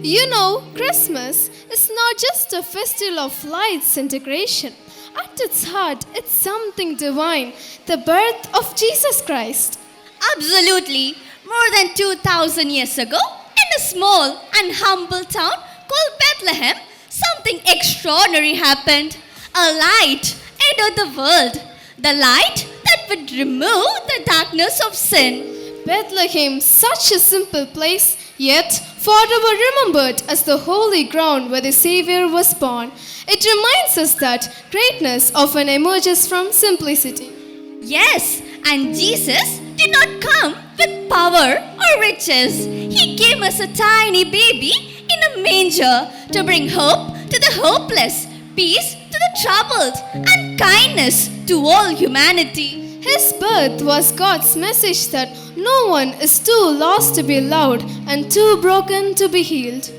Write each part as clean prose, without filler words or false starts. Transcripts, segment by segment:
You know, Christmas is not just a festival of lights and decoration. At its heart, it's something divine, the birth of Jesus Christ. Absolutely. More than 2000 years ago, in a small and humble town called Bethlehem, something extraordinary happened. A light entered the world. The light that would remove the darkness of sin. Bethlehem, such a simple place, yet forever remembered as the holy ground where the Savior was born. It reminds us that greatness often emerges from simplicity. Yes, and Jesus did not come with power or riches. He came as a tiny baby in a manger to bring hope to the hopeless, peace to the troubled, and kindness to all humanity. His birth was God's message that no one is too lost to be loved and too broken to be healed.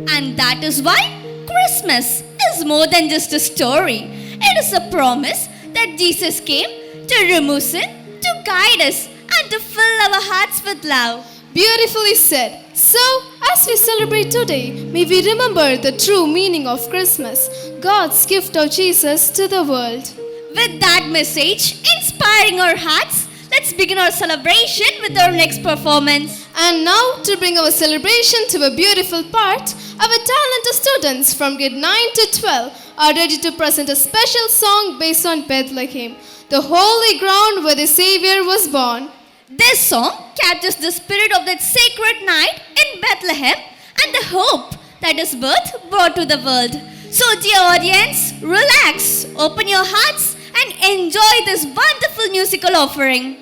And that is why Christmas is more than just a story. It is a promise that Jesus came to remove sin, to guide us, and to fill our hearts with love. Beautifully said. So, as we celebrate today, may we remember the true meaning of Christmas, God's gift of Jesus to the world. With that message inspiring our hearts, let's begin our celebration with our next performance. And now, to bring our celebration to a beautiful part, our talented students from grade 9 to 12 are ready to present a special song based on Bethlehem, the holy ground where the Savior was born. This song captures the spirit of that sacred night in Bethlehem and the hope that His birth brought to the world. So, dear audience, relax, open your hearts, and enjoy this wonderful musical offering.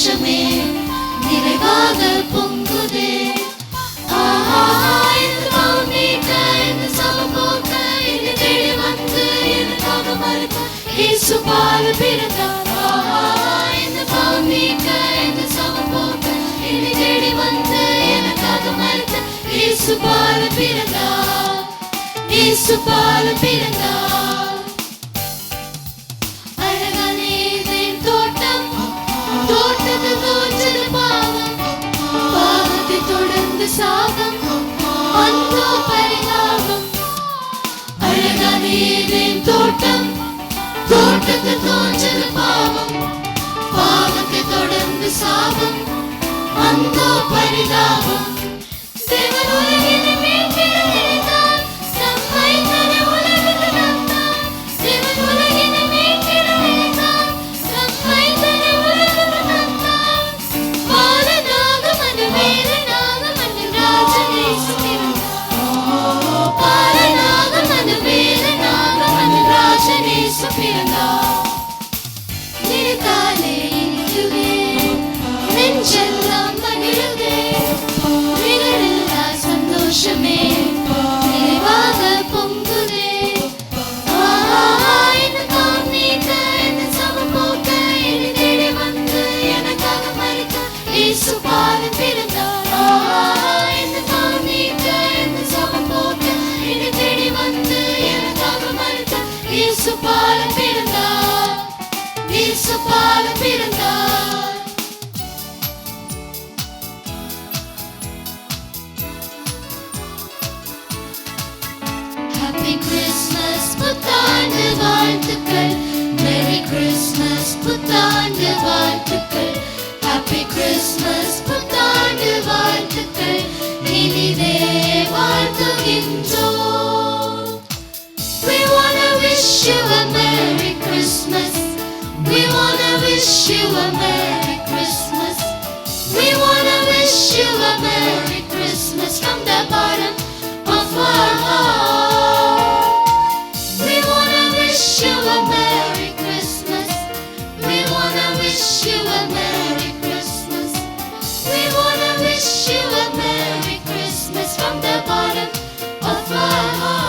சந்தோஷமே நிறைவாக பொங்குதே. ஆஹா, இந்த பாவம் நீக்க, இந்த சாபம் போக்க, என்னை தேடி வந்து எனக்காக மரித்த இயேசு பால் பிறந்தார். ஆஹா, இந்த பாவம் நீக்க, இந்த சாபம் போக்க, என்னை தேடி வந்து எனக்காக மரித்த இயேசு பால் பிறந்தார். இயேசு பால் பிறந்தார். அழகான ஏதேன் தோட்டம், தோட்டத்தில் தோன்றது பாவம், பாவத்தை தொடர்ந்து சாபம், அந்தோ பரிதாபம். அழகான ஏதேன் தோட்டம், தோட்டத்தில் தோன்றது பாவம், பாவத்தை தொடர்ந்து சாபம், அந்தோ பரிதாபம். தேவன் உலகினை மீட்கிற நினைத்தார், நம்மை தனி உலகிற்கு தந்தார். தேவன் உலகினை மீட்கிற நினைத்தார், நம்மை தனி உலகிற்கு தந்தார். பாலனாக மனுவேலனாக மன்னின் ராஜன் இயேசு பிறந்தார். பாலனாக மனுவேலனாக மன்னின் ராஜன் இயேசு பிறந்தார். நினைத்தாலே இனிக்குதே, நெஞ்செல்லாம் மகிழுதே, நிகரில்லா சந்தோஷமே நிறைவாக பொங்குதே. ஆஹா, இந்த பாவம் நீக்க, இந்த சாபம் போக்க, என்னை தேடி வந்து எனக்காக மரித்த இயேசு பால் பிறந்தார். ஆஹா, இந்த பாவம் நீக்க, இந்த சாபம் போக்க, என்னை தேடி வந்து எனக்காக மரித்த இயேசு பால் பிறந்தார். இயேசு பால் பிறந்தார். Happy Christmas, புத்தாண்டு வாழ்த்துக்கள். Merry Christmas, புத்தாண்டு வாழ்த்துக்கள். Happy Christmas, புத்தாண்டு வாழ்த்துக்கள். இனிதே வாழ்த்துகின்றோம். We wanna wish you a Merry Christmas. We wanna wish you a Merry Christmas. We wanna wish you a Merry Christmas from the bottom of our heart. We wanna wish you a Merry Christmas. We wanna wish you a Merry Christmas. We wanna wish you a Merry Christmas from the bottom of our heart.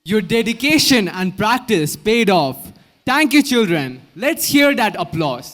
Your dedication and practice paid off. Thank you, children. Let's hear that applause.